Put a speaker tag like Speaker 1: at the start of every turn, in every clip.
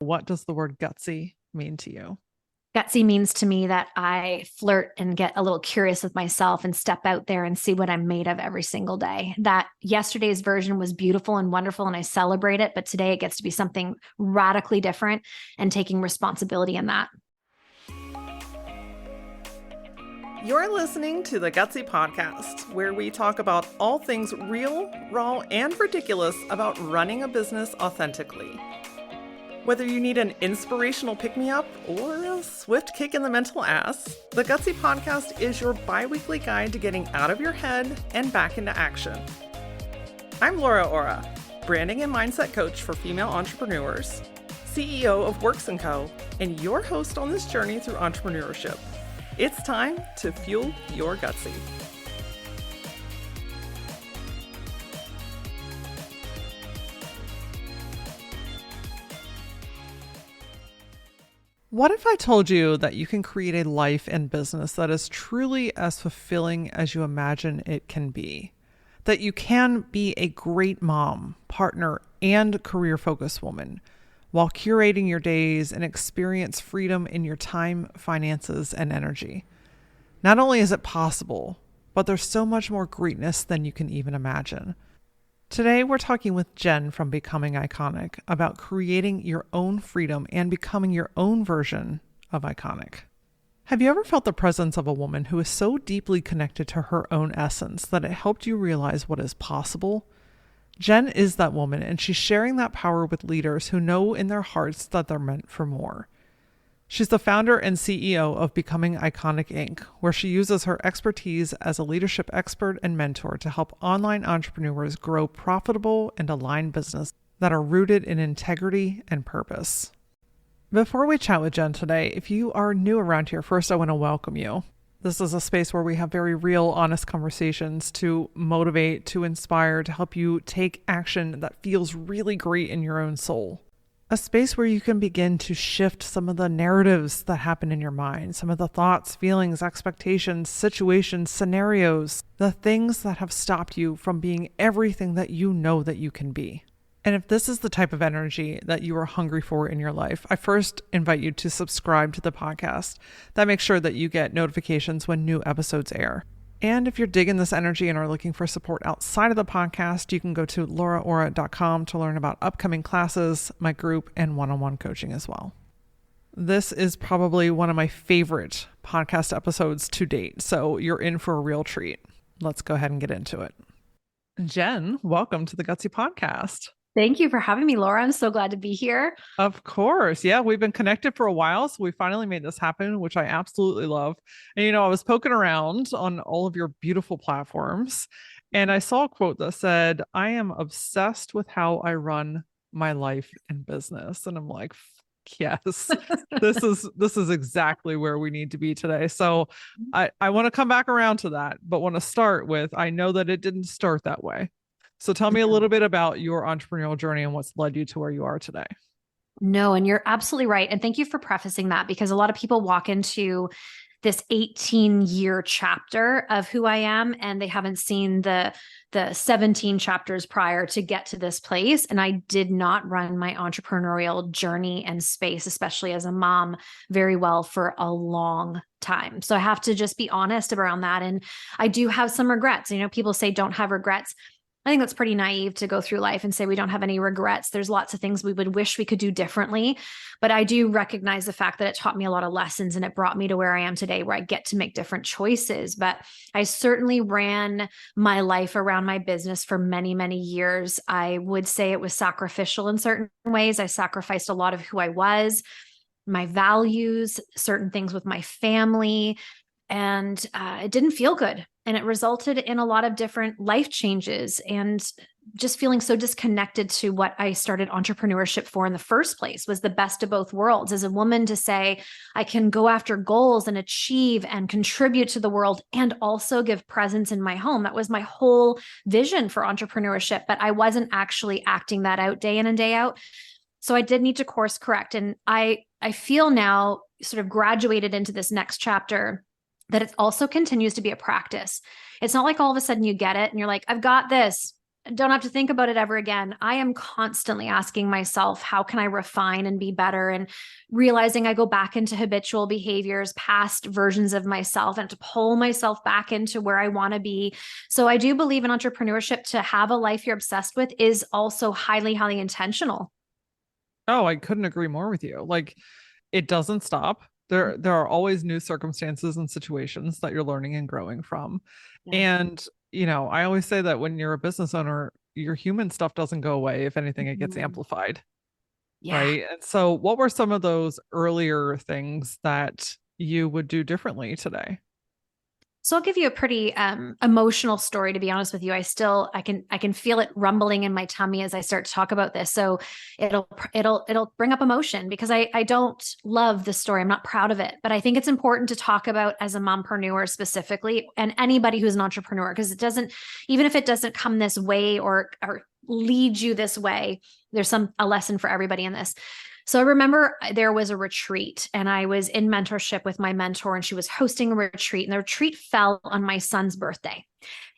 Speaker 1: what does the word gutsy mean to you?
Speaker 2: Gutsy means to me that I flirt and get a little curious with myself and step out there and see what I'm made of every single day. That yesterday's version was beautiful and wonderful and I celebrate it, but today it gets to be something radically different and taking responsibility in that.
Speaker 1: You're listening to the Gutsy Podcast, where we talk about all things real, raw, and ridiculous about running a business authentically. Whether you need an inspirational pick-me-up or a swift kick in the mental ass, the Gutsy Podcast is your bi-weekly guide to getting out of your head and back into action. I'm Laura Ora, branding and mindset coach for female entrepreneurs, CEO of Works & Co., and your host on this journey through entrepreneurship. It's time to fuel your gutsy. What if I told you that you can create a life and business that is truly as fulfilling as you imagine it can be? That you can be a great mom, partner, and career-focused woman while curating your days and experience freedom in your time, finances, and energy. Not only is it possible, but there's so much more greatness than you can even imagine. Today, we're talking with Jen from Becoming Iconic about creating your own freedom and becoming your own version of iconic. Have you ever felt the presence of a woman who is so deeply connected to her own essence that it helped you realize what is possible? Jen is that woman, and she's sharing that power with leaders who know in their hearts that they're meant for more. She's the founder and CEO of Becoming Iconic Inc., where she uses her expertise as a leadership expert and mentor to help online entrepreneurs grow profitable and aligned business that are rooted in integrity and purpose. Before we chat with Jen today, if you are new around here, first I want to welcome you. This is a space where we have very real, honest conversations to motivate, to inspire, to help you take action that feels really great in your own soul. A space where you can begin to shift some of the narratives that happen in your mind, some of the thoughts, feelings, expectations, situations, scenarios, the things that have stopped you from being everything that you know that you can be. And if this is the type of energy that you are hungry for in your life, I first invite you to subscribe to the podcast. That makes sure that you get notifications when new episodes air. And if you're digging this energy and are looking for support outside of the podcast, you can go to lauraora.com to learn about upcoming classes, my group, and one-on-one coaching as well. This is probably one of my favorite podcast episodes to date, so you're in for a real treat. Let's go ahead and get into it. Jen, welcome to the Gutsy Podcast.
Speaker 2: Thank you for having me, Laura. I'm so glad to be here.
Speaker 1: Of course. Yeah, we've been connected for a while, so we finally made this happen, which I absolutely love. And, I was poking around on all of your beautiful platforms, and I saw a quote that said, "I am obsessed with how I run my life and business." And I'm like, yes, this is exactly where we need to be today. So I want to come back around to that, but want to start with, I know that it didn't start that way. So tell me a little bit about your entrepreneurial journey and what's led you to where you are today.
Speaker 2: No, and you're absolutely right. And thank you for prefacing that, because a lot of people walk into this 18-year chapter of who I am, and they haven't seen the 17 chapters prior to get to this place. And I did not run my entrepreneurial journey and space, especially as a mom, very well for a long time. So I have to just be honest around that. And I do have some regrets. People say don't have regrets. I think that's pretty naive to go through life and say we don't have any regrets. There's lots of things we would wish we could do differently, but I do recognize the fact that it taught me a lot of lessons and it brought me to where I am today, where I get to make different choices. But I certainly ran my life around my business for many, many years. I would say it was sacrificial in certain ways. I sacrificed a lot of who I was, my values, certain things with my family, and it didn't feel good. And it resulted in a lot of different life changes and just feeling so disconnected to what I started entrepreneurship for in the first place. Was the best of both worlds. As a woman, to say I can go after goals and achieve and contribute to the world and also give presence in my home. That was my whole vision for entrepreneurship, but I wasn't actually acting that out day in and day out. So I did need to course correct. And I feel now, sort of graduated into this next chapter, that it also continues to be a practice. It's not like all of a sudden you get it and you're like, I've got this, don't have to think about it ever again. I am constantly asking myself, how can I refine and be better? And realizing I go back into habitual behaviors, past versions of myself, and to pull myself back into where I want to be. So I do believe in entrepreneurship. To have a life you're obsessed with is also highly, highly intentional.
Speaker 1: Oh, I couldn't agree more with you. Like it doesn't stop. There are always new circumstances and situations that you're learning and growing from.
Speaker 2: Yeah.
Speaker 1: And, I always say that when you're a business owner, your human stuff doesn't go away. If anything, it gets
Speaker 2: Mhm.
Speaker 1: amplified.
Speaker 2: Yeah.
Speaker 1: Right. And so what were some of those earlier things that you would do differently today?
Speaker 2: So I'll give you a pretty emotional story. To be honest with you, I can feel it rumbling in my tummy as I start to talk about this. So it'll bring up emotion because I don't love the story. I'm not proud of it, but I think it's important to talk about as a mompreneur specifically, and anybody who's an entrepreneur, because it doesn't, even if it doesn't come this way or lead you this way, there's a lesson for everybody in this. So I remember there was a retreat and I was in mentorship with my mentor and she was hosting a retreat, and the retreat fell on my son's birthday.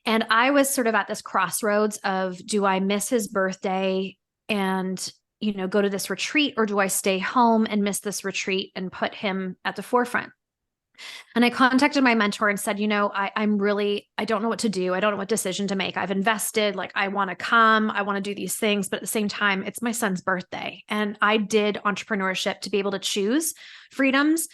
Speaker 2: And I was sort of at this crossroads of, do I miss his birthday and, go to this retreat, or do I stay home and miss this retreat and put him at the forefront? And I contacted my mentor and said, I don't know what to do. I don't know what decision to make. I've invested, like, I want to come, I want to do these things, but at the same time, it's my son's birthday. And I did entrepreneurship to be able to choose freedoms.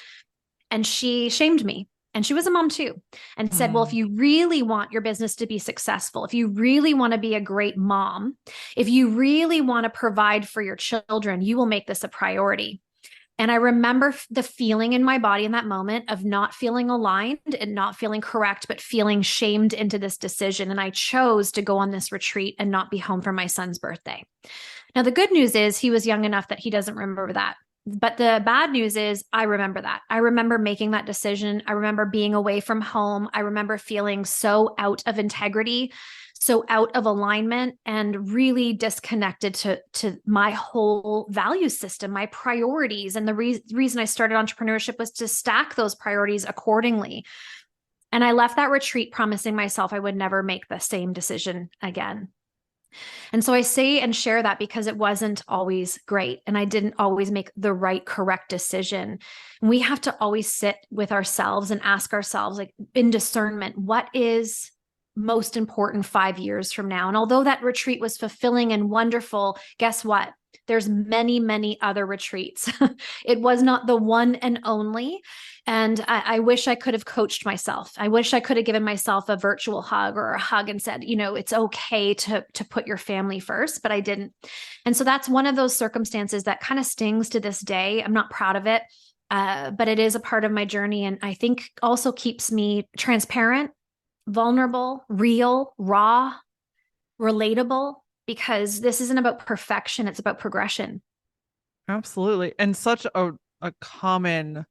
Speaker 2: And she shamed me. And she was a mom too, and said, well, if
Speaker 1: Mm.
Speaker 2: you really want your business to be successful, if you really want to be a great mom, if you really want to provide for your children, you will make this a priority. And I remember the feeling in my body in that moment of not feeling aligned and not feeling correct, but feeling shamed into this decision. And I chose to go on this retreat and not be home for my son's birthday. Now, the good news is he was young enough that he doesn't remember that. But the bad news is I remember that. I remember making that decision. I remember being away from home. I remember feeling so out of integrity, so out of alignment, and really disconnected to my whole value system, my priorities. And the reason I started entrepreneurship was to stack those priorities accordingly. And I left that retreat promising myself I would never make the same decision again. And so I say and share that because it wasn't always great. And I didn't always make the right, correct decision. And we have to always sit with ourselves and ask ourselves, like, in discernment, what is most important 5 years from now? And although that retreat was fulfilling and wonderful, guess what? There's many, many other retreats. It was not the one and only. And I wish I could have coached myself. I wish I could have given myself a virtual hug or a hug and said, it's okay to put your family first, but I didn't. And so that's one of those circumstances that kind of stings to this day. I'm not proud of it, but it is a part of my journey. And I think also keeps me transparent, vulnerable, real, raw, relatable, because this isn't about perfection. It's about progression.
Speaker 1: Absolutely. And such a common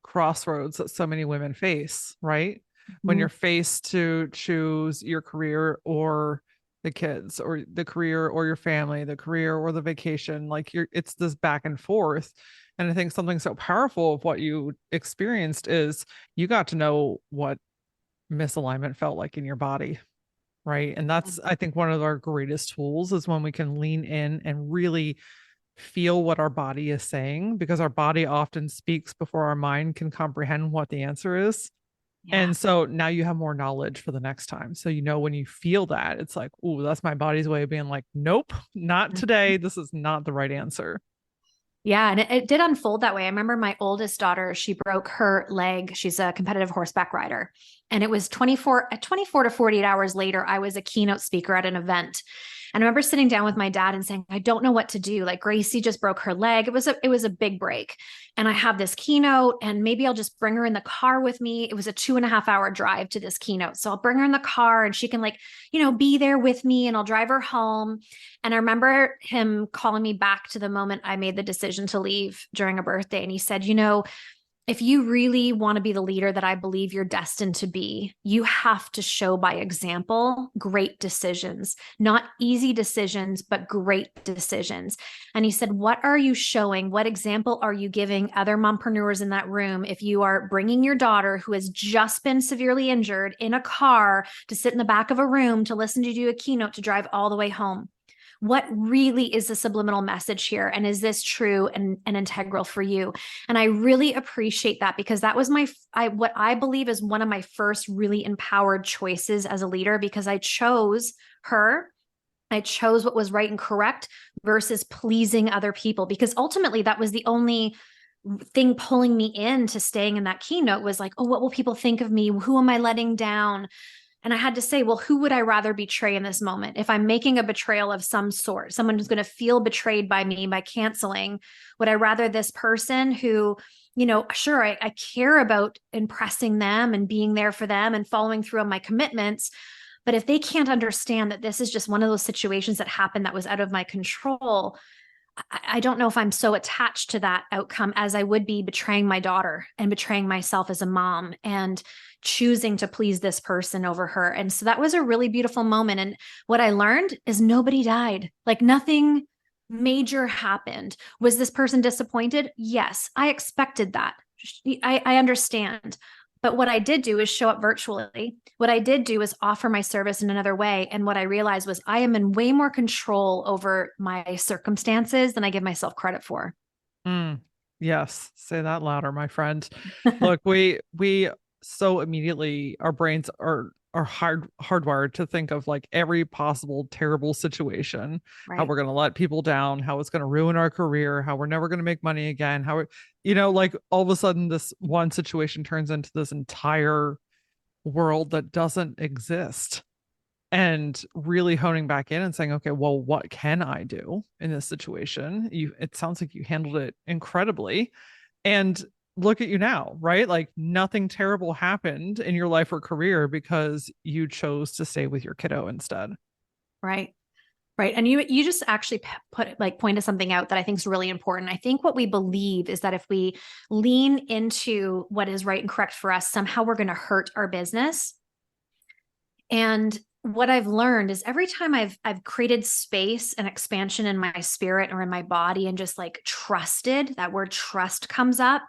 Speaker 1: crossroads that so many women face, right? When you're
Speaker 2: Mhm.
Speaker 1: faced to choose your career or the kids, or the career or your family, the career or the vacation, like it's this back and forth. And I think something so powerful of what you experienced is you got to know what misalignment felt like in your body, right? And that's, I think, one of our greatest tools is when we can lean in and really feel what our body is saying, because our body often speaks before our mind can comprehend what the answer is.
Speaker 2: Yeah.
Speaker 1: And so now you have more knowledge for the next time. So, when you feel that, it's like, oh, that's my body's way of being like, nope, not today. This is not the right answer.
Speaker 2: Yeah, and it did unfold that way. I remember my oldest daughter, she broke her leg. She's a competitive horseback rider. And it was 24 to 48 hours later, I was a keynote speaker at an event. And I remember sitting down with my dad and saying, I don't know what to do. Like, Gracie just broke her leg. It was a big break. And I have this keynote, and maybe I'll just bring her in the car with me. It was a 2.5 hour drive to this keynote. So I'll bring her in the car and she can, like, be there with me, and I'll drive her home. And I remember him calling me back to the moment I made the decision to leave during a birthday. And he said, if you really want to be the leader that I believe you're destined to be, you have to show by example great decisions, not easy decisions, but great decisions. And he said, what are you showing? What example are you giving other mompreneurs in that room if you are bringing your daughter who has just been severely injured in a car to sit in the back of a room to listen to you do a keynote to drive all the way home? What really is the subliminal message here? And is this true and integral for you? And I really appreciate that, because that was what I believe is one of my first really empowered choices as a leader, because I chose her. I chose what was right and correct versus pleasing other people, because ultimately that was the only thing pulling me into staying in that keynote was like, oh, what will people think of me? Who am I letting down? And I had to say, well, who would I rather betray in this moment? If I'm making a betrayal of some sort, someone who's going to feel betrayed by me by canceling, would I rather this person who, sure, I care about impressing them and being there for them and following through on my commitments. But if they can't understand that this is just one of those situations that happened that was out of my control, I don't know if I'm so attached to that outcome as I would be betraying my daughter and betraying myself as a mom and choosing to please this person over her. And so that was a really beautiful moment. And what I learned is nobody died. Like nothing major happened. Was this person disappointed? Yes, I expected that. I understand. But what I did do is show up virtually. What I did do is offer my service in another way. And what I realized was I am in way more control over my circumstances than I give myself credit for.
Speaker 1: Yes. Say that louder, my friend. Look, we so immediately, our brains are hardwired to think of like every possible terrible situation, how
Speaker 2: Right.
Speaker 1: we're going to let people down, how it's going to ruin our career, how we're never going to make money again, how like all of a sudden this one situation turns into this entire world that doesn't exist. And really honing back in and saying, okay, well, what can I do in this situation? It sounds like you handled it incredibly. And look at you now, right? Like nothing terrible happened in your life or career because you chose to stay with your kiddo instead.
Speaker 2: Right. Right. And you just actually pointed something out that I think is really important. I think what we believe is that if we lean into what is right and correct for us, somehow we're going to hurt our business. And what I've learned is every time I've created space and expansion in my spirit or in my body and just like trusted, that word trust comes up,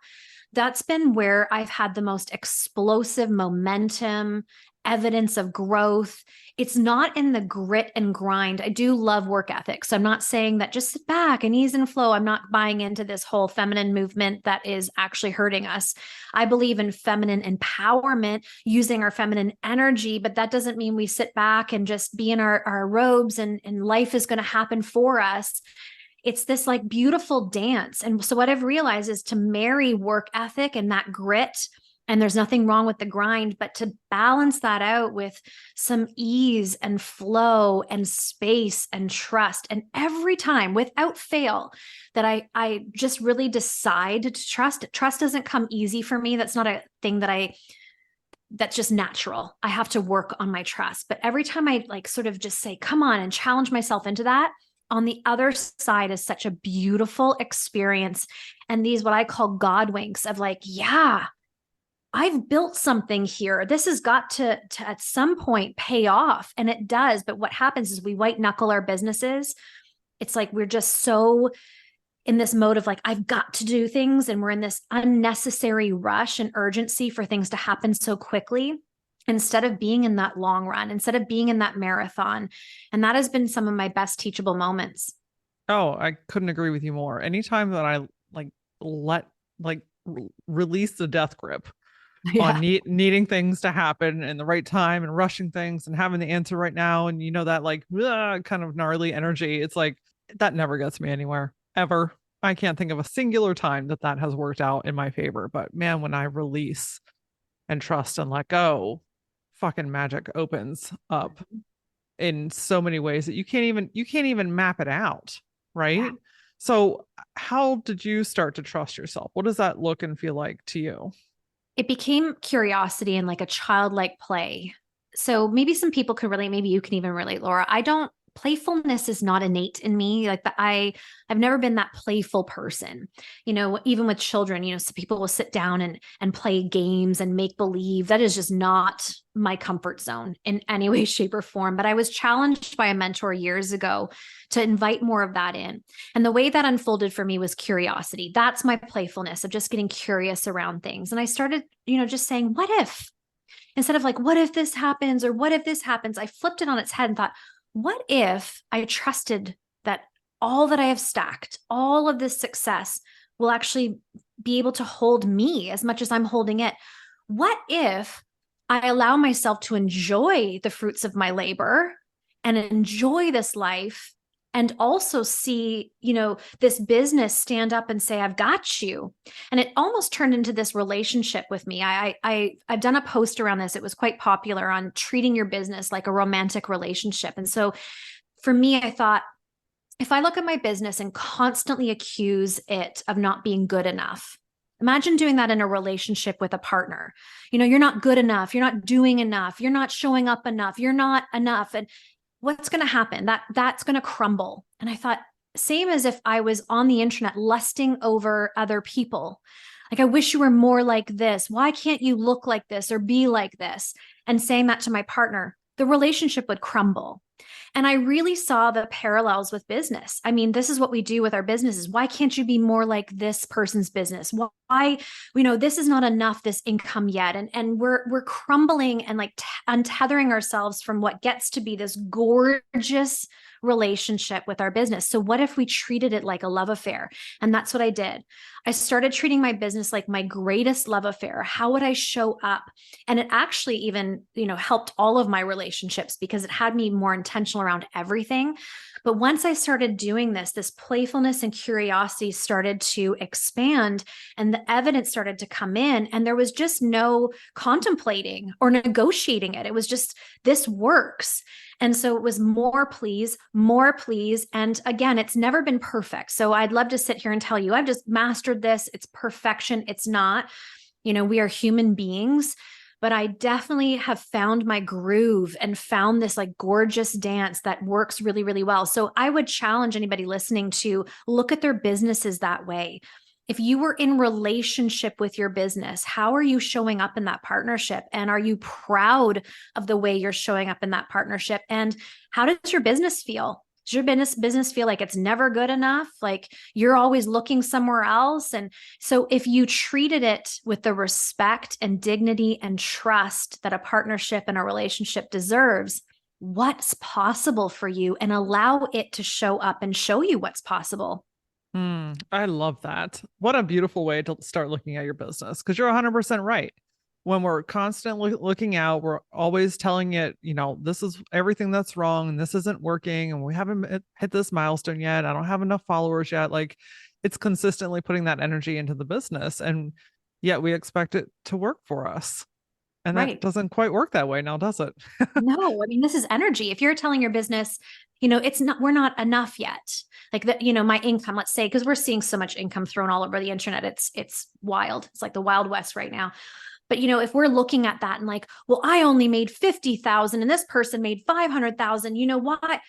Speaker 2: that's been where I've had the most explosive momentum, evidence of growth. It's not in the grit and grind. I do love work ethic. So I'm not saying that just sit back and ease and flow. I'm not buying into this whole feminine movement that is actually hurting us. I believe in feminine empowerment, using our feminine energy, but that doesn't mean we sit back and just be in our robes and life is going to happen for us. It's this like beautiful dance. And so what I've realized is to marry work ethic and that grit, and there's nothing wrong with the grind, but to balance that out with some ease and flow and space and trust. And every time without fail that I just really decide to trust doesn't come easy for me. That's not a thing that's just natural. I have to work on my trust. But every time I like sort of just say, come on, and challenge myself into that, on the other side is such a beautiful experience. And these, what I call God winks of like, yeah, I've built something here. This has got to at some point pay off. And it does. But what happens is we white knuckle our businesses. It's like we're just so in this mode of like, I've got to do things. And we're in this unnecessary rush and urgency for things to happen so quickly, instead of being in that long run, instead of being in that marathon. And that has been some of my best teachable moments.
Speaker 1: Oh, I couldn't agree with you more. Anytime that I release the death grip on needing things to happen in the right time and rushing things and having the answer right now, and that like kind of gnarly energy, it's like that never gets me anywhere ever. I can't think of a singular time that has worked out in my favor. But man, when I release and trust and let go, fucking magic opens up in so many ways that you can't even map it out, right? Yeah. So how did you start to trust yourself? What does that look and feel like to you?
Speaker 2: It became curiosity and like a childlike play. So maybe some people could relate, maybe you can even relate, Laura. I don't playfulness is not innate in me. Like I've never been that playful person, even with children, so people will sit down and play games and make believe. That is just not my comfort zone in any way, shape, or form. But I was challenged by a mentor years ago to invite more of that in. And the way that unfolded for me was curiosity. That's my playfulness of just getting curious around things. And I started, just saying, what if? Instead of like, what if this happens or what if this happens? I flipped it on its head and thought, what if I trusted that all that I have stacked, all of this success will actually be able to hold me as much as I'm holding it? What if I allow myself to enjoy the fruits of my labor and enjoy this life and also see, this business stand up and say, I've got you. And it almost turned into this relationship with me. I've done a post around this. It was quite popular on treating your business like a romantic relationship. And so for me, I thought, if I look at my business and constantly accuse it of not being good enough, imagine doing that in a relationship with a partner. You're not good enough. You're not doing enough. You're not showing up enough. You're not enough. And what's going to happen? That's going to crumble. And I thought, same as if I was on the internet lusting over other people. Like, I wish you were more like this. Why can't you look like this or be like this? And saying that to my partner, the relationship would crumble. And I really saw the parallels with business. I mean, this is what we do with our businesses. Why can't you be more like this person's business? Why, this is not enough, this income yet. And we're crumbling and like untethering ourselves from what gets to be this gorgeous relationship with our business. So what if we treated it like a love affair? And that's what I did. I started treating my business like my greatest love affair. How would I show up? And it actually even, helped all of my relationships because it had me more intentional around everything. But once I started doing this playfulness and curiosity started to expand and the evidence started to come in, and there was just no contemplating or negotiating it. It was just, this works. And so it was more please. And again, it's never been perfect. So I'd love to sit here and tell you, I've just mastered this. It's perfection. It's not. We are human beings, but I definitely have found my groove and found this like gorgeous dance that works really, really well. So I would challenge anybody listening to look at their businesses that way. If you were in relationship with your business, how are you showing up in that partnership? And are you proud of the way you're showing up in that partnership? And how does your business feel? Does your business feel like it's never good enough? Like you're always looking somewhere else? And so if you treated it with the respect and dignity and trust that a partnership and a relationship deserves, what's possible for you, and allow it to show up and show you what's possible.
Speaker 1: I love that. What a beautiful way to start looking at your business, because you're 100% right. When we're constantly looking out, we're always telling it, this is everything that's wrong and this isn't working and we haven't hit this milestone yet. I don't have enough followers yet. Like, it's consistently putting that energy into the business, and yet we expect it to work for us. And that doesn't quite work that way now, does it?
Speaker 2: No, I mean, this is energy. If you're telling your business, we're not enough yet. Like that, my income, let's say, because we're seeing so much income thrown all over the internet. It's wild. It's like the Wild West right now. But, if we're looking at that and like, well, I only made 50,000 and this person made 500,000, why?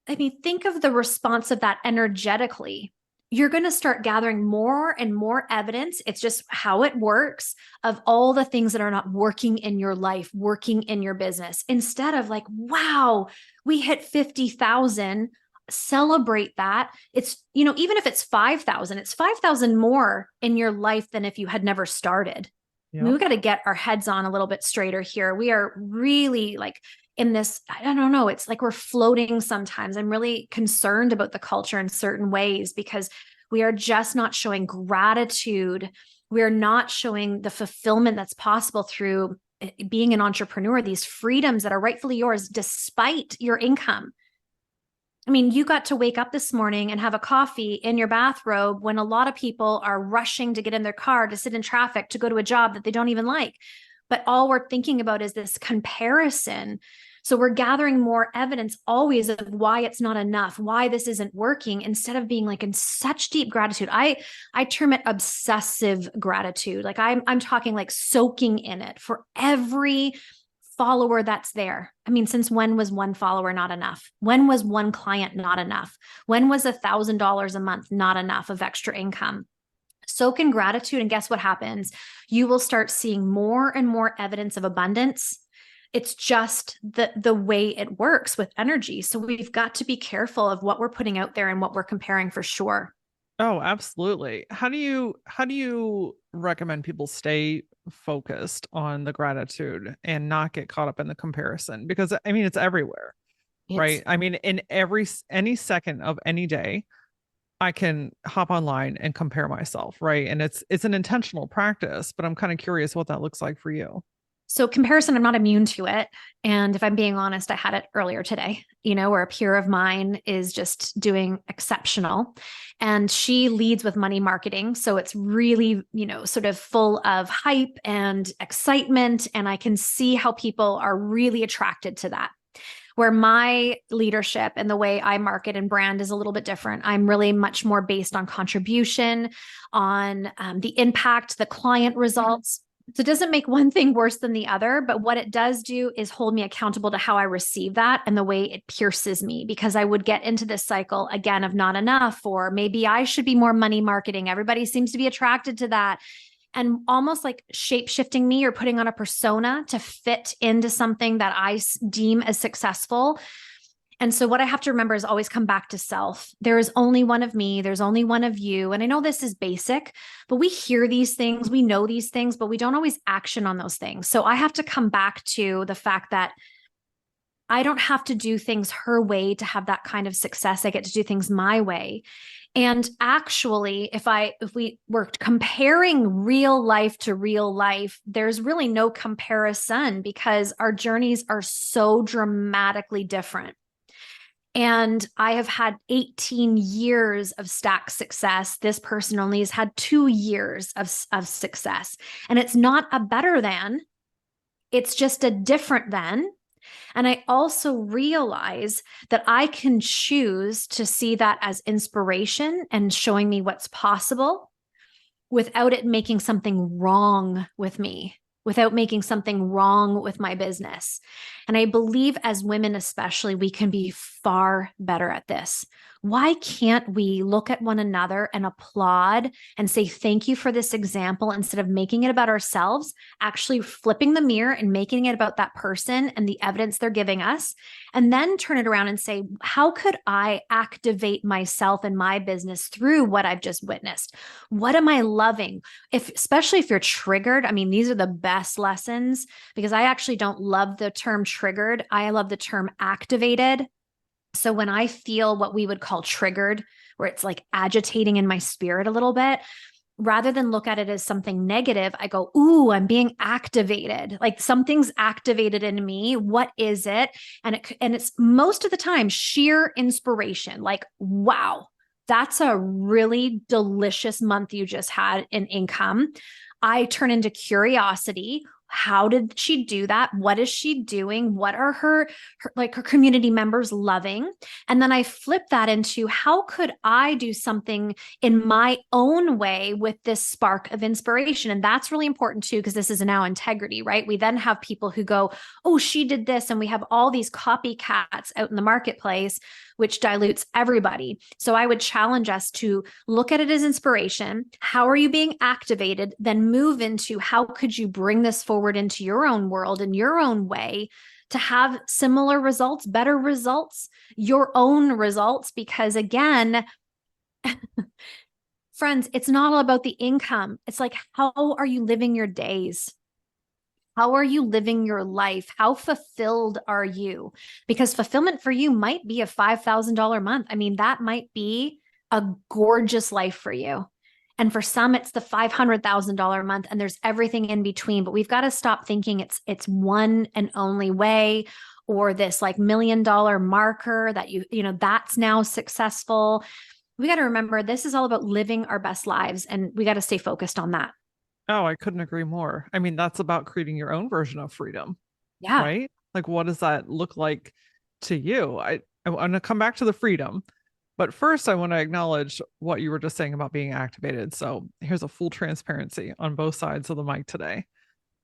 Speaker 2: I mean, think of the response of that energetically. You're going to start gathering more and more evidence. It's just how it works of all the things that are not working in your life, working in your business, instead of like, wow, we hit 50,000. Celebrate that. It's, even if it's 5,000, it's 5,000 more in your life than if you had never started. Yep. I mean, we got to get our heads on a little bit straighter here. We are really like in this, I don't know, it's like we're floating sometimes. I'm really concerned about the culture in certain ways because we are just not showing gratitude. We are not showing the fulfillment that's possible through being an entrepreneur, these freedoms that are rightfully yours despite your income. I mean, you got to wake up this morning and have a coffee in your bathrobe when a lot of people are rushing to get in their car to sit in traffic to go to a job that they don't even like. But all we're thinking about is this comparison. So we're gathering more evidence always of why it's not enough, why this isn't working, instead of being like in such deep gratitude. I term it obsessive gratitude. Like I'm talking like soaking in it for every follower that's there. I mean, since when was one follower not enough? When was one client not enough? When was $1,000 a month not enough of extra income? Soak in gratitude, and guess what happens? You will start seeing more and more evidence of abundance. It's just the way it works with energy. So we've got to be careful of what we're putting out there and what we're comparing for sure.
Speaker 1: Oh, absolutely. How do you recommend people stay focused on the gratitude and not get caught up in the comparison? Because I mean, it's everywhere,
Speaker 2: It's
Speaker 1: right? I mean, in any second of any day, I can hop online and compare myself, right? And it's an intentional practice, but I'm kind of curious what that looks like for you.
Speaker 2: So comparison, I'm not immune to it. And if I'm being honest, I had it earlier today, where a peer of mine is just doing exceptional. And she leads with money marketing. So it's really, sort of full of hype and excitement. And I can see how people are really attracted to that. Where my leadership and the way I market and brand is a little bit different. I'm really much more based on contribution, on the impact, the client results. So it doesn't make one thing worse than the other, but what it does do is hold me accountable to how I receive that and the way it pierces me, because I would get into this cycle again of not enough, or maybe I should be more money marketing. Everybody seems to be attracted to that. And almost like shape shifting me or putting on a persona to fit into something that I deem as successful. And so what I have to remember is always come back to self. There is only one of me. There's only one of you. And I know this is basic, but we hear these things, we know these things, but we don't always action on those things. So I have to come back to the fact that I don't have to do things her way to have that kind of success. I get to do things my way. And actually, if we were comparing real life to real life, there's really no comparison because our journeys are so dramatically different. And I have had 18 years of stacked success. This person only has had 2 years of success. And it's not a better than, it's just a different than. And I also realize that I can choose to see that as inspiration and showing me what's possible without it making something wrong with me, without making something wrong with my business. And I believe as women, especially, we can be far better at this. Why can't we look at one another and applaud and say, thank you for this example, instead of making it about ourselves, actually flipping the mirror and making it about that person and the evidence they're giving us, and then turn it around and say, how could I activate myself and my business through what I've just witnessed? What am I loving? Especially if you're triggered, I mean, these are the best lessons, because I actually don't love the term triggered. I love the term activated. So when I feel what we would call triggered, where it's like agitating in my spirit a little bit, rather than look at it as something negative, I go, ooh, I'm being activated. Like something's activated in me. What is it? And it's most of the time sheer inspiration. Like, wow, that's a really delicious month you just had in income. I turn into curiosity. How did she do that? What is she doing? What are her community members loving? And then I flip that into, how could I do something in my own way with this spark of inspiration? And that's really important too, because this is now integrity, right? We then have people who go, oh, she did this. And we have all these copycats out in the marketplace, which dilutes everybody. So I would challenge us to look at it as inspiration. How are you being activated? Then move into, how could you bring this forward into your own world in your own way to have similar results, better results, your own results? Because again, friends, it's not all about the income. It's like, how are you living your days? How are you living your life? How fulfilled are you? Because fulfillment for you might be a $5,000 month. I mean, that might be a gorgeous life for you. And for some, it's the $500,000 month, and there's everything in between. But we've got to stop thinking it's one and only way, or this like $1 million marker that that's now successful. We got to remember, this is all about living our best lives, and we got to stay focused on that.
Speaker 1: Oh, I couldn't agree more. I mean, that's about creating your own version of freedom,
Speaker 2: Yeah.
Speaker 1: right? Like, what does that look like to you? I want to come back to the freedom, but first I want to acknowledge what you were just saying about being activated. So here's a full transparency on both sides of the mic today.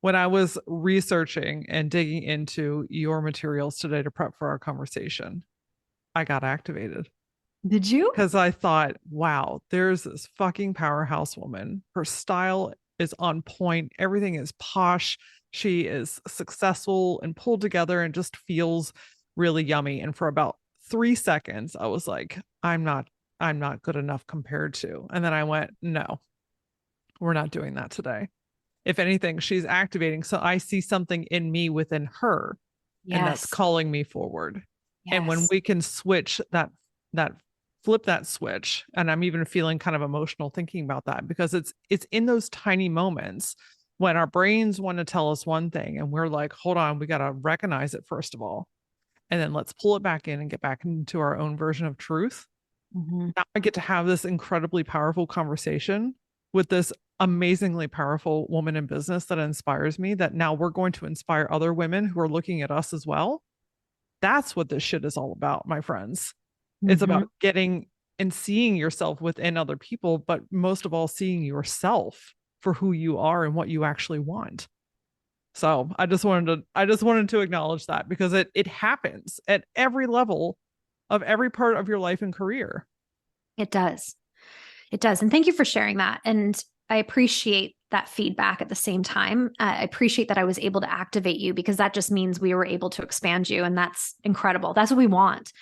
Speaker 1: When I was researching and digging into your materials today to prep for our conversation, I got activated
Speaker 2: Did you?
Speaker 1: because I thought, wow, there's this fucking powerhouse woman. Her style is on point. Everything is posh. She is successful and pulled together and just feels really yummy. And for about 3 seconds, I was like, I'm not good enough compared to. And then I went, no, we're not doing that today. If anything, she's activating. So I see something in me within her, and that's
Speaker 2: Yes.
Speaker 1: calling me forward. And when
Speaker 2: Yes.
Speaker 1: we can switch that flip that switch, and I'm even feeling kind of emotional thinking about that, because it's in those tiny moments when our brains want to tell us one thing and we're like, hold on, we got to recognize it first of all. And then let's pull it back in and get back into our own version of truth.
Speaker 2: Mhm.
Speaker 1: Now I get to have this incredibly powerful conversation with this amazingly powerful woman in business that inspires me, that now we're going to inspire other women who are looking at us as well. That's what this shit is all about, my friends. It's
Speaker 2: Mhm.
Speaker 1: about getting and seeing yourself within other people, but most of all, seeing yourself for who you are and what you actually want. So I just wanted to acknowledge that, because it happens at every level of every part of your life and career.
Speaker 2: It does. It does. And thank you for sharing that. And I appreciate that feedback at the same time. I appreciate that I was able to activate you, because that just means we were able to expand you. And that's incredible. That's what we want.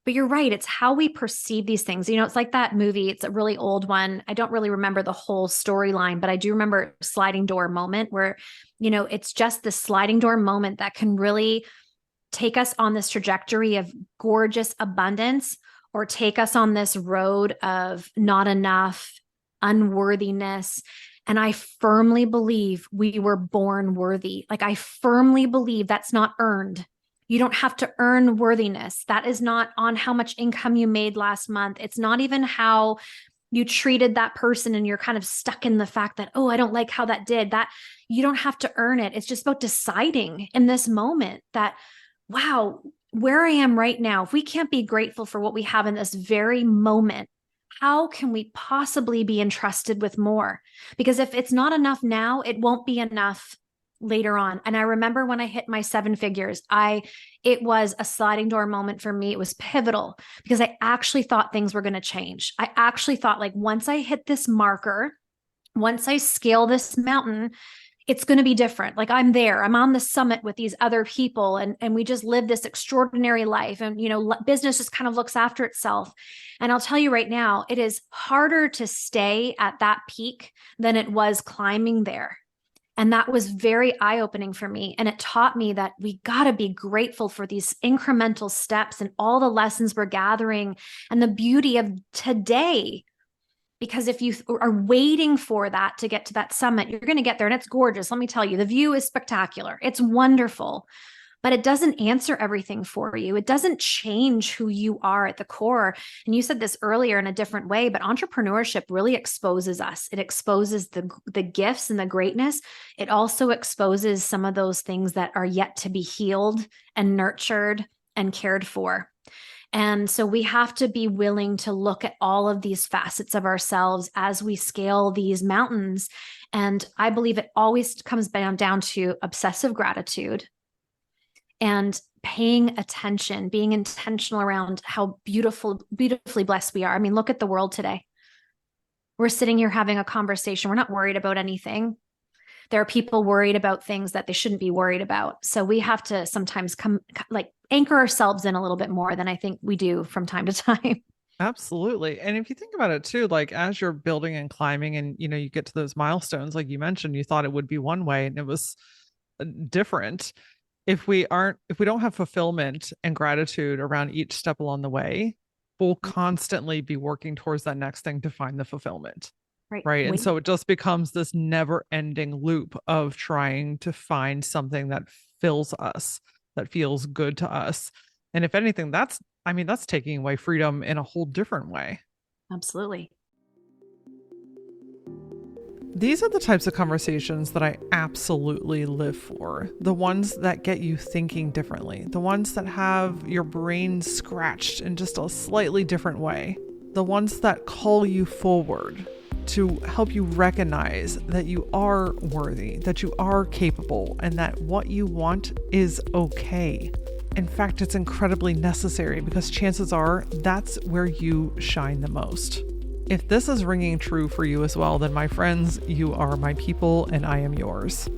Speaker 2: But you're right. It's how we perceive these things. You know, it's like that movie. It's a really old one. I don't really remember the whole storyline, but I do remember sliding door moment where, you know, it's just the sliding door moment that can really take us on this trajectory of gorgeous abundance, or take us on this road of not enough, unworthiness. And I firmly believe we were born worthy. Like, I firmly believe that's not earned. You don't have to earn worthiness. That is not on how much income you made last month. It's not even how you treated that person and you're kind of stuck in the fact that, oh, I don't like how that did. That you don't have to earn it. It's just about deciding in this moment that, wow, where I am right now, if we can't be grateful for what we have in this very moment, how can we possibly be entrusted with more? Because if it's not enough now, it won't be enough later on. And I remember when I hit my 7 figures, it was a sliding door moment for me. It was pivotal because I actually thought things were going to change. I actually thought, like, once I hit this marker, once I scale this mountain, it's going to be different. Like, I'm there, I'm on the summit with these other people, and we just live this extraordinary life. And, you know, business just kind of looks after itself. And I'll tell you right now, it is harder to stay at that peak than it was climbing there. And that was very eye-opening for me. And it taught me that we got to be grateful for these incremental steps and all the lessons we're gathering and the beauty of today. Because if you are waiting for that to get to that summit, you're going to get there and it's gorgeous. Let me tell you, the view is spectacular. It's wonderful, but it doesn't answer everything for you. It doesn't change who you are at the core. And you said this earlier in a different way, but entrepreneurship really exposes us. It exposes the gifts and the greatness. It also exposes some of those things that are yet to be healed and nurtured and cared for. And so we have to be willing to look at all of these facets of ourselves as we scale these mountains. And I believe it always comes down to obsessive gratitude and paying attention, being intentional around how beautifully blessed we are. I mean, look at the world today. We're sitting here having a conversation. We're not worried about anything. There are people worried about things that they shouldn't be worried about. So we have to sometimes anchor ourselves in a little bit more than I think we do from time to time.
Speaker 1: Absolutely. And if you think about it too, like as you're building and climbing and you know, you get to those milestones, like you mentioned, you thought it would be one way and it was different. If we don't have fulfillment and gratitude around each step along the way, we'll constantly be working towards that next thing to find the fulfillment. Right. And so it just becomes this never ending loop of trying to find something that fills us, that feels good to us. And if anything, that's taking away freedom in a whole different way.
Speaker 2: Absolutely.
Speaker 1: These are the types of conversations that I absolutely live for. The ones that get you thinking differently, the ones that have your brain scratched in just a slightly different way, the ones that call you forward. to help you recognize that you are worthy, that you are capable, and that what you want is okay. In fact, it's incredibly necessary because chances are that's where you shine the most. If this is ringing true for you as well, then my friends, you are my people and I am yours.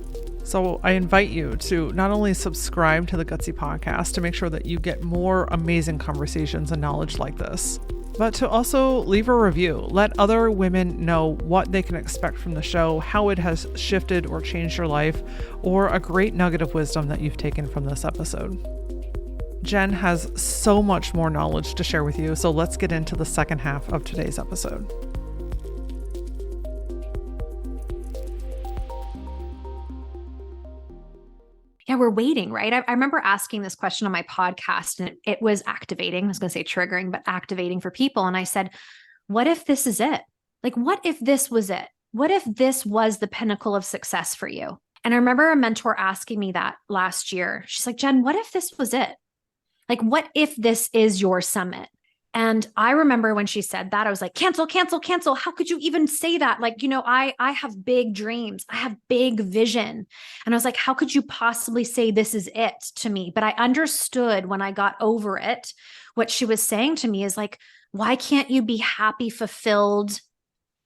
Speaker 1: So I invite you to not only subscribe to the Gutsy Podcast to make sure that you get more amazing conversations and knowledge like this, but to also leave a review. Let other women know what they can expect from the show, how it has shifted or changed your life, or a great nugget of wisdom that you've taken from this episode. Jen has so much more knowledge to share with you, so let's get into the second half of today's episode.
Speaker 2: Yeah, we're waiting, right? I remember asking this question on my podcast, and it was activating. I was going to say triggering, but activating for people. And I said, what if this is it? Like, what if this was it? What if this was the pinnacle of success for you? And I remember a mentor asking me that last year. She's like, Jen, what if this was it? Like, what if this is your summit? And I remember when she said that, I was like, cancel, cancel, cancel. How could you even say that? Like, I have big dreams. I have big vision. And I was like, how could you possibly say this is it to me? But I understood when I got over it, what she was saying to me is like, why can't you be happy, fulfilled,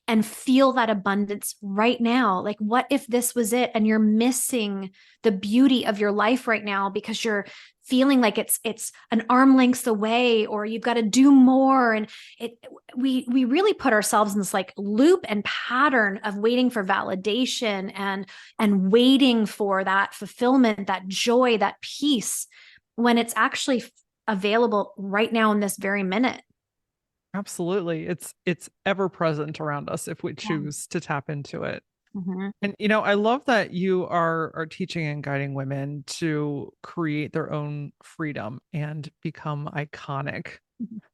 Speaker 2: and feel that abundance right now? Like, what if this was it? And you're missing the beauty of your life right now because you're feeling like it's an arm length away, or you've got to do more. And we really put ourselves in this like loop and pattern of waiting for validation and waiting for that fulfillment, that joy, that peace, when it's actually available right now in this very minute.
Speaker 1: Absolutely. It's ever present around us if we choose to tap into it.
Speaker 2: Mm-hmm.
Speaker 1: And I love that you are teaching and guiding women to create their own freedom and become iconic,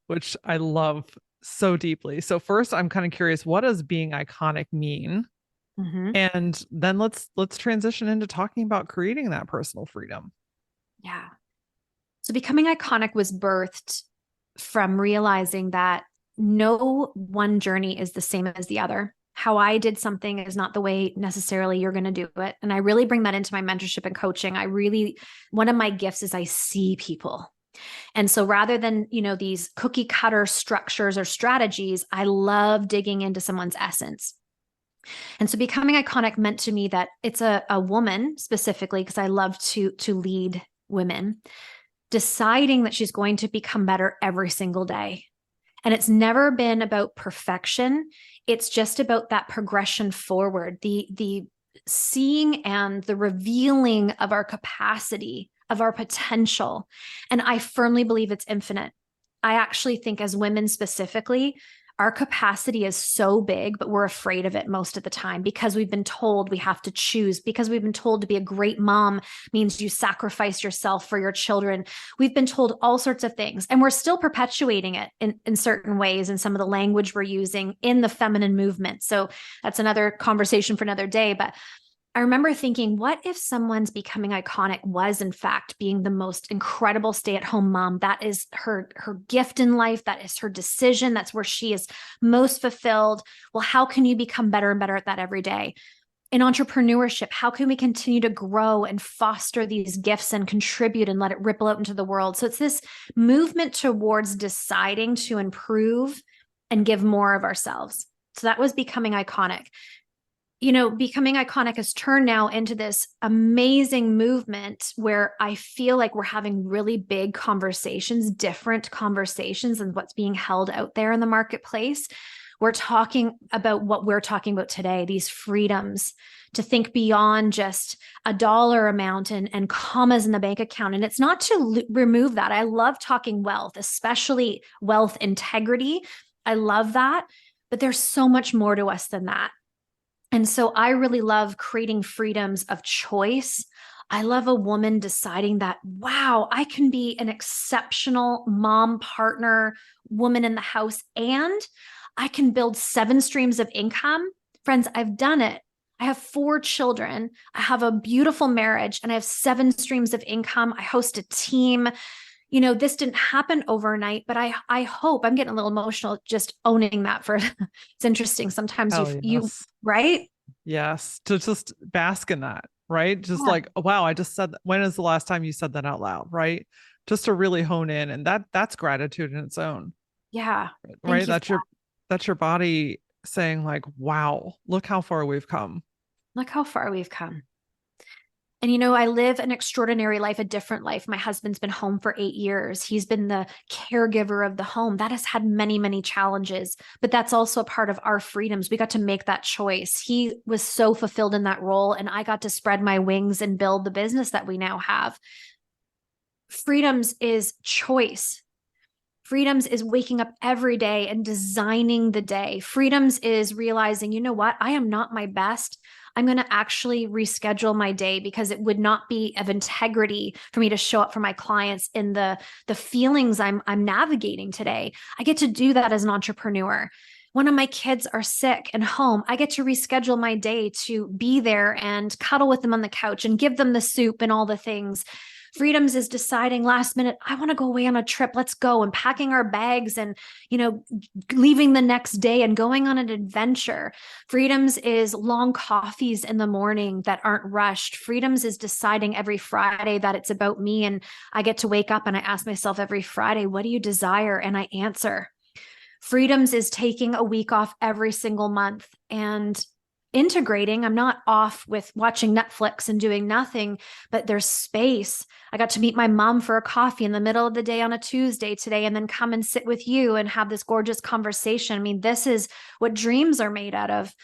Speaker 1: which I love so deeply. So first, I'm kind of curious, what does being iconic mean?
Speaker 2: Mm-hmm.
Speaker 1: And then let's transition into talking about creating that personal freedom.
Speaker 2: Yeah. So becoming iconic was birthed from realizing that no one journey is the same as the other. How I did something is not the way necessarily you're going to do it. And I really bring that into my mentorship and coaching. One of my gifts is I see people. And so rather than, these cookie cutter structures or strategies, I love digging into someone's essence. And so becoming iconic meant to me that it's a woman specifically, because I love to lead women, deciding that she's going to become better every single day. And it's never been about perfection. It's just about that progression forward, the seeing and the revealing of our capacity, of our potential. And I firmly believe it's infinite. I actually think as women specifically, our capacity is so big, but we're afraid of it most of the time because we've been told we have to choose, because we've been told to be a great mom means you sacrifice yourself for your children. We've been told all sorts of things, and we're still perpetuating it in certain ways in some of the language we're using in the feminine movement. So that's another conversation for another day. But I remember thinking, what if someone's becoming iconic was in fact being the most incredible stay-at-home mom? That is her gift in life. That is her decision. That's where she is most fulfilled. Well, how can you become better and better at that every day? In entrepreneurship, how can we continue to grow and foster these gifts and contribute and let it ripple out into the world? So it's this movement towards deciding to improve and give more of ourselves. So that was becoming iconic. Becoming iconic has turned now into this amazing movement where I feel like we're having really big conversations, different conversations than what's being held out there in the marketplace. We're talking about what we're talking about today, these freedoms to think beyond just a dollar amount and commas in the bank account. And it's not to remove that. I love talking wealth, especially wealth integrity. I love that. But there's so much more to us than that. And so I really love creating freedoms of choice. I love a woman deciding that, wow, I can be an exceptional mom, partner, woman in the house, and I can build 7 streams of income. Friends, I've done it. I have 4 children. I have a beautiful marriage, and I have 7 streams of income. I host a team. this didn't happen overnight, but I hope I'm getting a little emotional just owning that for it's interesting. Sometimes
Speaker 1: Hell
Speaker 2: you,
Speaker 1: yes.
Speaker 2: right?
Speaker 1: Yes. To just bask in that, right? Just
Speaker 2: Yeah.
Speaker 1: like, wow, I just said that. When is the last time you said that out loud? Right. Just to really hone in. And that's gratitude in its own,
Speaker 2: Yeah.
Speaker 1: right?
Speaker 2: Thank you for
Speaker 1: That's your body saying, like, wow, look how far we've come.
Speaker 2: that. Look how far we've come. And I live an extraordinary life, a different life. My husband's been home for 8 years. He's been the caregiver of the home. That has had many, many challenges, but that's also a part of our freedoms. We got to make that choice. He was so fulfilled in that role, and I got to spread my wings and build the business that we now have. Freedoms is choice. Freedoms is waking up every day and designing the day. Freedoms is realizing, you know what? I am not my best. I'm going to actually reschedule my day because it would not be of integrity for me to show up for my clients in the feelings I'm navigating today. I get to do that as an entrepreneur. One of my kids are sick and home. I get to reschedule my day to be there and cuddle with them on the couch and give them the soup and all the things. Freedoms is deciding last minute, I want to go away on a trip. Let's go, and packing our bags and, leaving the next day and going on an adventure. Freedoms is long coffees in the morning that aren't rushed. Freedoms is deciding every Friday that it's about me. And I get to wake up and I ask myself every Friday, what do you desire? And I answer. Freedoms is taking a week off every single month and integrating. I'm not off with watching Netflix and doing nothing, but there's space. I got to meet my mom for a coffee in the middle of the day on a Tuesday today, and then come and sit with you and have this gorgeous conversation. I mean, this is what dreams are made out of.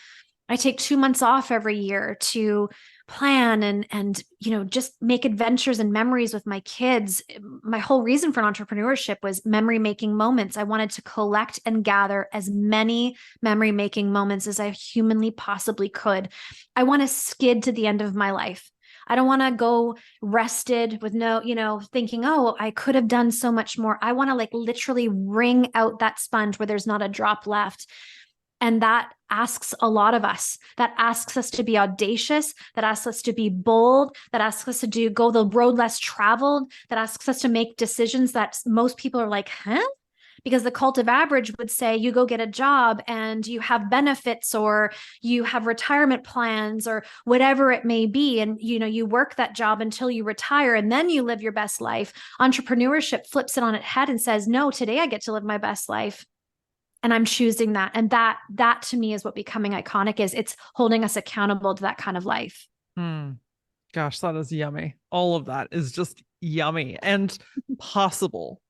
Speaker 2: I take 2 months off every year to plan and just make adventures and memories with my kids. My whole reason for entrepreneurship was memory making moments. I wanted to collect and gather as many memory making moments as I humanly possibly could. I want to skid to the end of my life. I don't want to go rested with thinking, oh, I could have done so much more. I want to literally wring out that sponge where there's not a drop left. And that asks a lot of us. That asks us to be audacious. That asks us to be bold. That asks us to go the road less traveled. That asks us to make decisions that most people are like, huh? Because the cult of average would say you go get a job and you have benefits, or you have retirement plans, or whatever it may be. And, you work that job until you retire and then you live your best life. Entrepreneurship flips it on its head and says, no, today I get to live my best life. And I'm choosing that. And that to me is what becoming iconic is. It's holding us accountable to that kind of life.
Speaker 1: Gosh, that is yummy. All of that is just yummy and possible,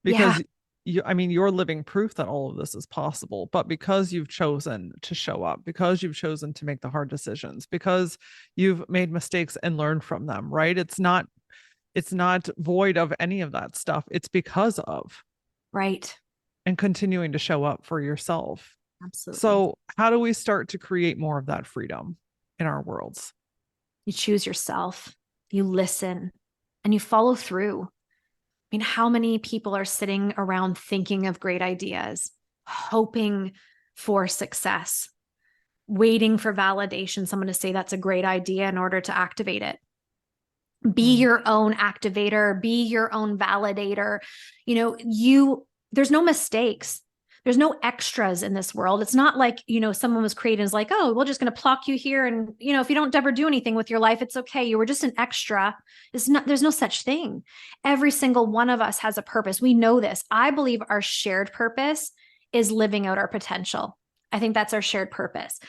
Speaker 1: because you're living proof that all of this is possible. But because you've chosen to show up, because you've chosen to make the hard decisions, because you've made mistakes and learned from them, right? It's not void of any of that stuff. It's because of.
Speaker 2: Right.
Speaker 1: And continuing to show up for yourself.
Speaker 2: Absolutely.
Speaker 1: So, how do we start to create more of that freedom in our worlds?
Speaker 2: You choose yourself, you listen, and you follow through. I mean, how many people are sitting around thinking of great ideas, hoping for success, waiting for validation, someone to say that's a great idea in order to activate it? Be your own activator, be your own validator. There's no mistakes. There's no extras in this world. It's not like, someone was created as like, oh, we're just going to pluck you here. And, if you don't ever do anything with your life, it's okay. You were just an extra. There's no such thing. Every single one of us has a purpose. We know this. I believe our shared purpose is living out our potential. I think that's our shared purpose.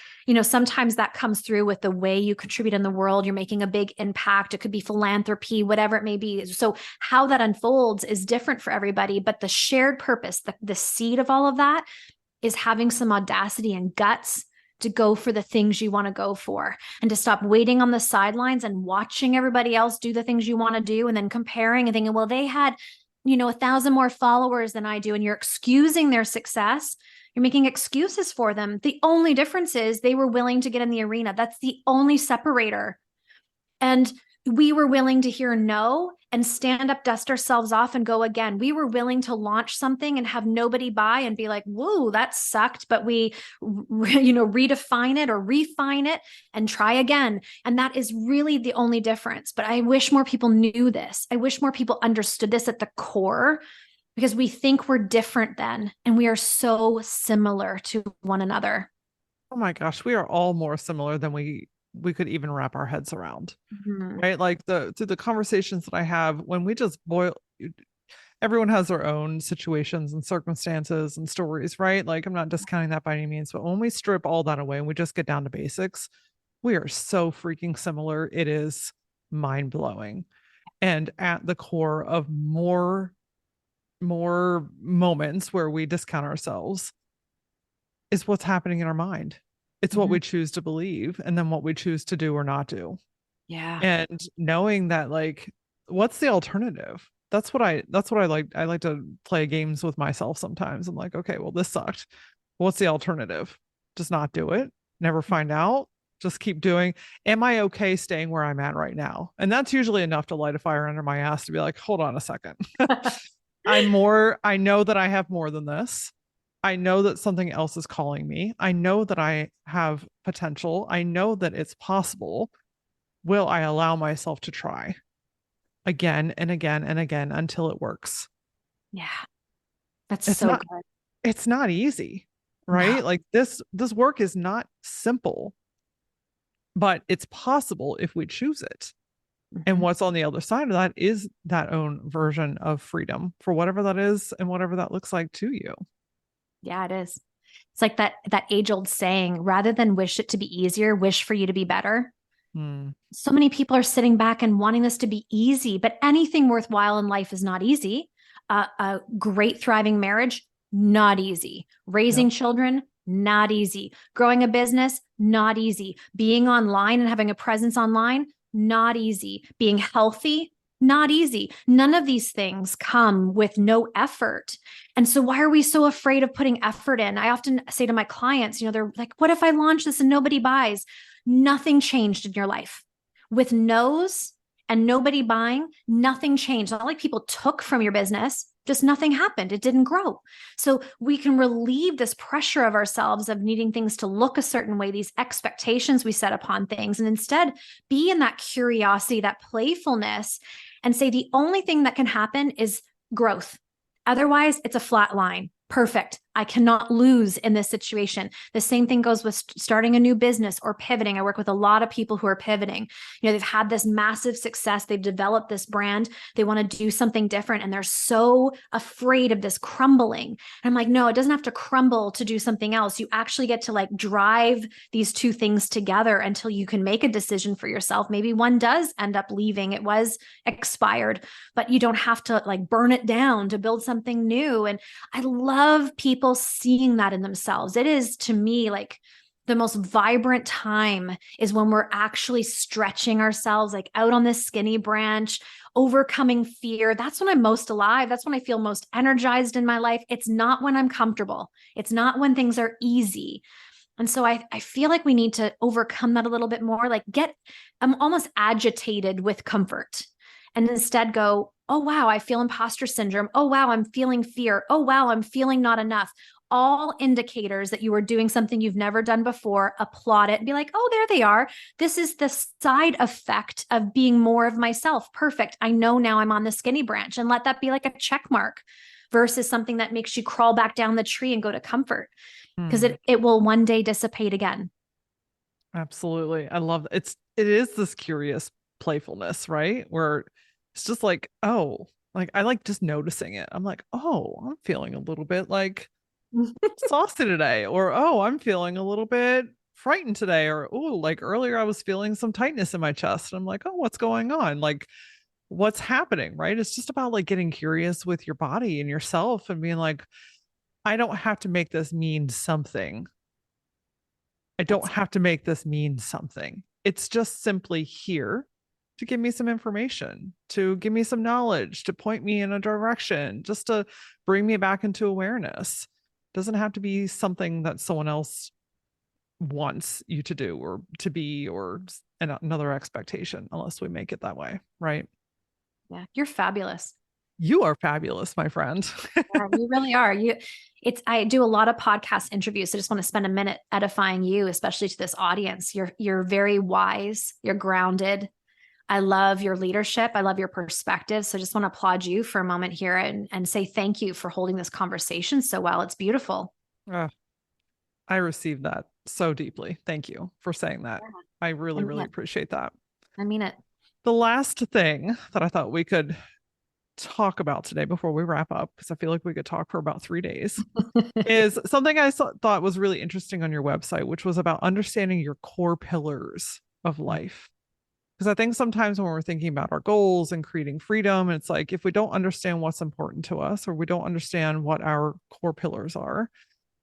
Speaker 2: Sometimes that comes through with the way you contribute in the world. You're making a big impact. It could be philanthropy, whatever it may be. So how that unfolds is different for everybody, but the shared purpose, the seed of all of that is having some audacity and guts to go for the things you want to go for, and to stop waiting on the sidelines and watching everybody else do the things you want to do, and then comparing and thinking, well, they had, 1,000 more followers than I do. And you're excusing their success. You're making excuses for them. The only difference is they were willing to get in the arena. That's the only separator. And we were willing to hear no and stand up, dust ourselves off and go again. We were willing to launch something and have nobody buy and be like, whoa, that sucked. But we, redefine it or refine it and try again. And that is really the only difference. But I wish more people knew this. I wish more people understood this at the core, because we think we're different then, and we are so similar to one another.
Speaker 1: Oh my gosh, we are all more similar than we could even wrap our heads around. Right? Like through the conversations that I have, when we just boil, everyone has their own situations and circumstances and stories, right? Like I'm not discounting that by any means, but when we strip all that away and we just get down to basics, we are so freaking similar. It is mind blowing. And at the core of more moments where we discount ourselves is what's happening in our mind. It's what we choose to believe and then what we choose to do or not do.
Speaker 2: Yeah.
Speaker 1: And knowing that, like, what's the alternative? That's what I like. I like to play games with myself sometimes. I'm like, okay, well, this sucked. What's the alternative? Just not do it. Never find out. Just keep doing. Am I okay staying where I'm at right now? And that's usually enough to light a fire under my ass to be like, hold on a second. I know that I have more than this. I know that something else is calling me. I know that I have potential. I know that it's possible. Will I allow myself to try again and again and again until it works?
Speaker 2: Yeah. That's
Speaker 1: It's
Speaker 2: so
Speaker 1: not
Speaker 2: good.
Speaker 1: it's not easy, right?
Speaker 2: No.
Speaker 1: Like this work is not simple, but it's possible if we choose it. And
Speaker 2: Mhm.
Speaker 1: what's on the other side of that is that own version of freedom for whatever that is and whatever that looks like to you.
Speaker 2: Yeah, it is. It's like that age-old saying, rather than wish it to be easier, wish for you to be better.
Speaker 1: Hmm.
Speaker 2: So many people are sitting back and wanting this to be easy, but anything worthwhile in life is not easy. A great thriving marriage, not easy.
Speaker 1: Yep.
Speaker 2: Raising children, not easy. Growing a business, not easy. Being online and having a presence online, not easy. Being healthy, not easy. None of these things come with no effort. And so why are we so afraid of putting effort in? I often say to my clients, they're like, what if I launch this and nobody buys? Nothing changed in your life. With no's and nobody buying, nothing changed. Not like people took from your business, just nothing happened. It didn't grow. So we can relieve this pressure of ourselves of needing things to look a certain way, these expectations we set upon things, and instead be in that curiosity, that playfulness, and say the only thing that can happen is growth. Otherwise, it's a flat line. Perfect. I cannot lose in this situation. The same thing goes with starting a new business or pivoting. I work with a lot of people who are pivoting. They've had this massive success. They've developed this brand. They want to do something different, and they're so afraid of this crumbling. And I'm like, no, it doesn't have to crumble to do something else. You actually get to like drive these two things together until you can make a decision for yourself. Maybe one does end up leaving. It was expired, but you don't have to like burn it down to build something new. And I love people seeing that in themselves. It is, to me, like the most vibrant time is when we're actually stretching ourselves, like out on this skinny branch, overcoming fear. That's when I'm most alive. That's when I feel most energized in my life. It's not when I'm comfortable. It's not when things are easy. And so I feel like we need to overcome that a little bit more. Like I'm almost agitated with comfort, and instead go, oh, wow, I feel imposter syndrome. Oh, wow, I'm feeling fear. Oh, wow, I'm feeling not enough. All indicators that you are doing something you've never done before. Applaud it and be like, oh, there they are. This is the side effect of being more of myself. Perfect. I know now I'm on the skinny branch, and let that be like a check mark versus something that makes you crawl back down the tree and go to comfort, because
Speaker 1: Hmm.
Speaker 2: it will one day dissipate again.
Speaker 1: Absolutely. I love it is this curious playfulness, right? Where it's just like, oh, like I like just noticing it. I'm like, oh, I'm feeling a little bit like saucy today, or oh, I'm feeling a little bit frightened today, or oh, like earlier I was feeling some tightness in my chest. And I'm like, oh, what's going on? Like, what's happening, right? It's just about like getting curious with your body and yourself and being like, I don't have to make this mean something. I don't
Speaker 2: That's
Speaker 1: have to make this mean something. It's just simply here to give me some information, to give me some knowledge, to point me in a direction, just to bring me back into awareness. It doesn't have to be something that someone else wants you to do or to be, or another expectation, unless we make it that way, right?
Speaker 2: Yeah. You're fabulous.
Speaker 1: You are fabulous, my friend.
Speaker 2: Yeah, you really are. I do a lot of podcast interviews. So I just want to spend a minute edifying you, especially to this audience. You're very wise. You're grounded. I love your leadership. I love your perspective. So I just want to applaud you for a moment here and say thank you for holding this conversation so well. It's beautiful.
Speaker 1: I received that so deeply. Thank you for saying that.
Speaker 2: Yeah,
Speaker 1: I really, really appreciate that.
Speaker 2: I mean it.
Speaker 1: The last thing that I thought we could talk about today before we wrap up, because I feel like we could talk for about 3 days, is something I thought was really interesting on your website, which was about understanding your core pillars of life. Because I think sometimes when we're thinking about our goals and creating freedom, it's like if we don't understand what's important to us or we don't understand what our core pillars are,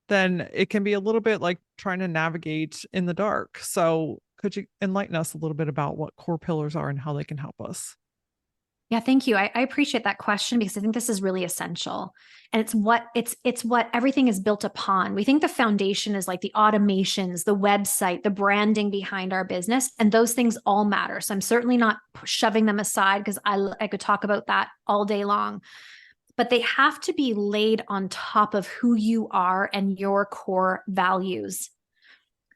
Speaker 1: then it can be a little bit like trying to navigate in the dark. So could you enlighten us a little bit about what core pillars are and how they can help us?
Speaker 2: Yeah, thank you. I appreciate that question because I think this is really essential. And it's what everything is built upon. We think the foundation is like the automations, the website, the branding behind our business, and those things all matter. So I'm certainly not shoving them aside because I could talk about that all day long. But they have to be laid on top of who you are and your core values.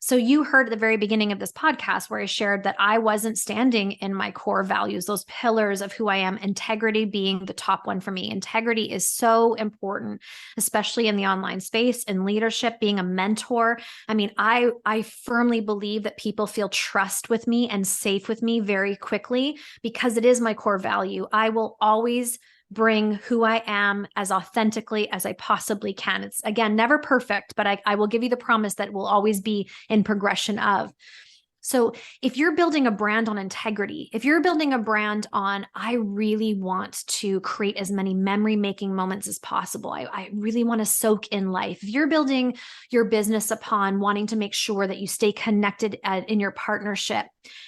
Speaker 2: So you heard at the very beginning of this podcast where I shared that I wasn't standing in my core values, those pillars of who I am, integrity being the top one for me. Integrity is so important, especially in the online space and leadership, being a mentor. I mean, I firmly believe that people feel trust with me and safe with me very quickly because it is my core value. I will always bring who I am as authentically as I possibly can. It's again, never perfect, but I will give you the promise that will always be in progression of. So if you're building a brand on integrity, if you're building a brand on, I really want to create as many memory making moments as possible. I really want to soak in life. If you're building your business upon wanting to make sure that you stay connected in your partnership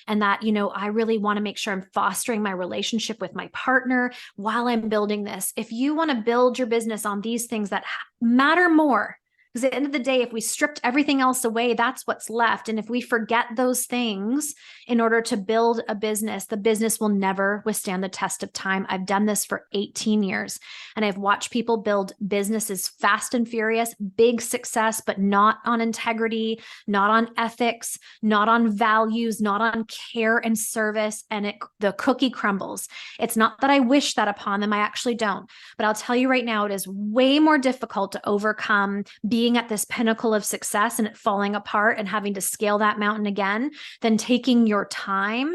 Speaker 2: and that, I really want to make sure I'm fostering my relationship with my partner while I'm building this. If you want to build your business on these things that matter more, because at the end of the day, if we stripped everything else away, that's what's left. And if we forget those things in order to build a business, the business will never withstand the test of time. I've done this for 18 years and I've watched people build businesses fast and furious, big success, but not on integrity, not on ethics, not on values, not on care and service. And the cookie crumbles. It's not that I wish that upon them. I actually don't. But I'll tell you right now, it is way more difficult to overcome being at this pinnacle of success and it falling apart and having to scale that mountain again than taking your time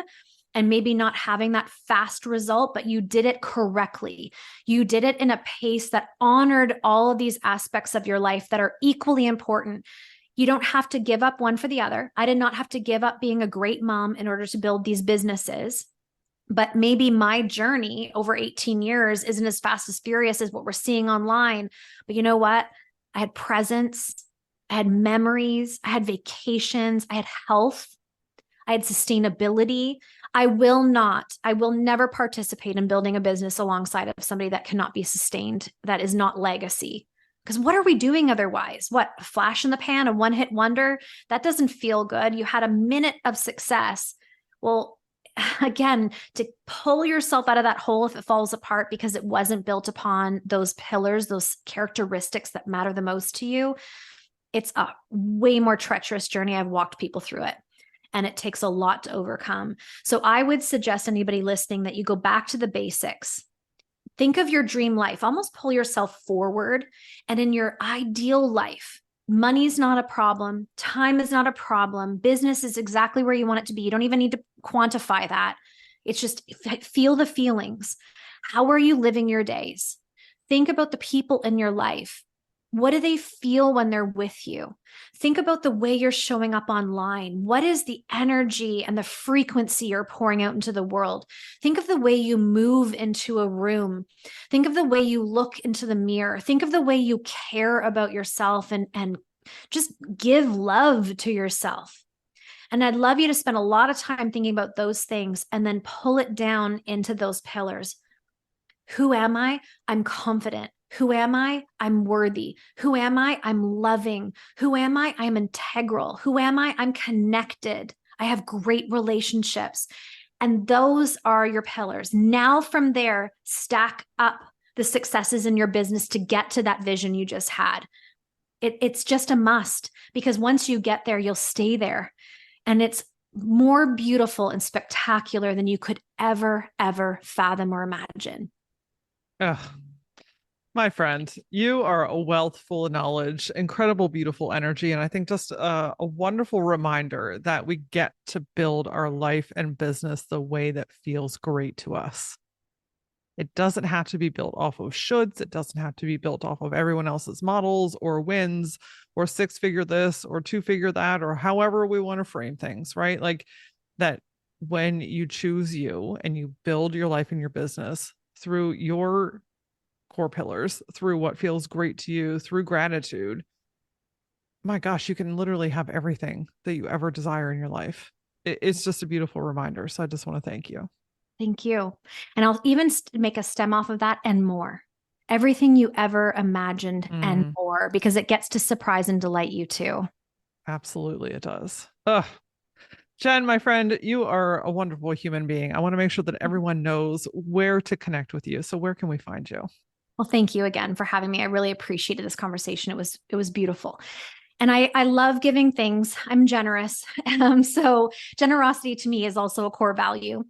Speaker 2: and maybe not having that fast result, but you did it correctly. You did it in a pace that honored all of these aspects of your life that are equally important. You don't have to give up one for the other. I did not have to give up being a great mom in order to build these businesses. But maybe my journey over 18 years isn't as fast as furious as what we're seeing online. But you know what? I had presence, I had memories, I had vacations, I had health, I had sustainability. I will never participate in building a business alongside of somebody that cannot be sustained, that is not legacy. Because what are we doing otherwise? What, a flash in the pan, a one-hit wonder? That doesn't feel good. You had a minute of success. Well, again, to pull yourself out of that hole if it falls apart because it wasn't built upon those pillars, those characteristics that matter the most to you, it's a way more treacherous journey. I've walked people through it and it takes a lot to overcome. So I would suggest anybody listening that you go back to the basics. Think of your dream life, almost pull yourself forward, and in your ideal life, money's not a problem. Time is not a problem. Business is exactly where you want it to be. You don't even need to quantify that. It's just feel the feelings. How are you living your days? Think about the people in your life. What do they feel when they're with you? Think about the way you're showing up online. What is the energy and the frequency you're pouring out into the world? Think of the way you move into a room. Think of the way you look into the mirror. Think of the way you care about yourself and just give love to yourself. And I'd love you to spend a lot of time thinking about those things and then pull it down into those pillars. Who am I? I'm confident. Who am I? I'm worthy. Who am I? I'm loving. Who am I? I'm integral. Who am I? I'm connected. I have great relationships. And those are your pillars. Now from there, stack up the successes in your business to get to that vision you just had. It's just a must, because once you get there, you'll stay there. And it's more beautiful and spectacular than you could ever fathom or imagine.
Speaker 1: Ugh. My friend, you are a wealth full of knowledge, incredible, beautiful energy. And I think just a wonderful reminder that we get to build our life and business the way that feels great to us. It doesn't have to be built off of shoulds. It doesn't have to be built off of everyone else's models or wins or 6-figure this or 2-figure that, or however we want to frame things, right? Like that when you choose you and you build your life and your business through your core pillars, through what feels great to you, through gratitude, my gosh, you can literally have everything that you ever desire in your life. It's just a beautiful reminder. So I just want to thank you.
Speaker 2: Thank you. And I'll even make a stem off of that and more. Everything you ever imagined and more, because it gets to surprise and delight you too.
Speaker 1: Absolutely, it does. Ugh. Jen, my friend, you are a wonderful human being. I want to make sure that everyone knows where to connect with you. So where can we find you?
Speaker 2: Well, thank you again for having me. I really appreciated this conversation. It was beautiful. And I love giving things. I'm generous. So generosity to me is also a core value.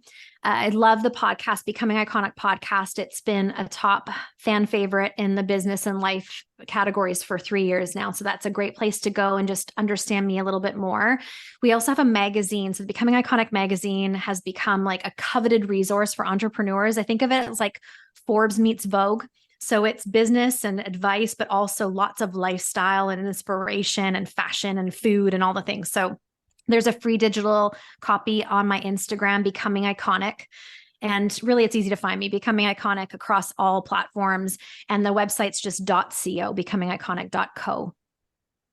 Speaker 2: I love the podcast, Becoming Iconic podcast. It's been a top fan favorite in the business and life categories for 3 years now. So that's a great place to go and just understand me a little bit more. We also have a magazine. So the Becoming Iconic magazine has become like a coveted resource for entrepreneurs. I think of it as like Forbes meets Vogue. So it's business and advice, but also lots of lifestyle and inspiration and fashion and food and all the things. So there's a free digital copy on my Instagram, Becoming Iconic. And really, it's easy to find me, Becoming Iconic, across all platforms. And the website's just .co, becomingiconic.co.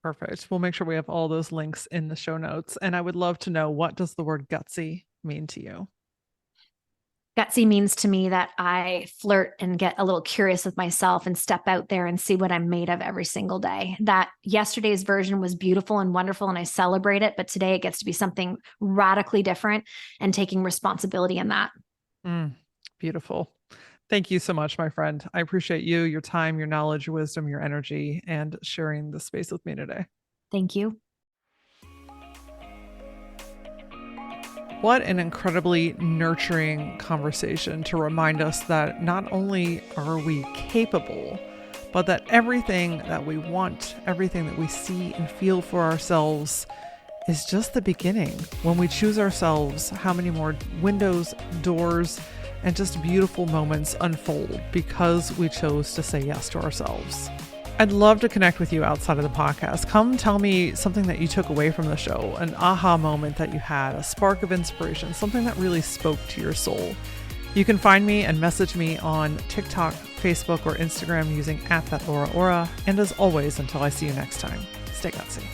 Speaker 1: Perfect. We'll make sure we have all those links in the show notes. And I would love to know, what does the word gutsy mean to you?
Speaker 2: Gutsy means to me that I flirt and get a little curious with myself and step out there and see what I'm made of every single day. That yesterday's version was beautiful and wonderful and I celebrate it, but today it gets to be something radically different and taking responsibility in that.
Speaker 1: Beautiful. Thank you so much, my friend. I appreciate you, your time, your knowledge, your wisdom, your energy, and sharing the space with me today.
Speaker 2: Thank you.
Speaker 1: What an incredibly nurturing conversation to remind us that not only are we capable, but that everything that we want, everything that we see and feel for ourselves is just the beginning. When we choose ourselves, how many more windows, doors, and just beautiful moments unfold because we chose to say yes to ourselves. I'd love to connect with you outside of the podcast. Come tell me something that you took away from the show, an aha moment that you had, a spark of inspiration, something that really spoke to your soul. You can find me and message me on TikTok, Facebook, or Instagram using @thatlauraora. And as always, until I see you next time, stay gutsy.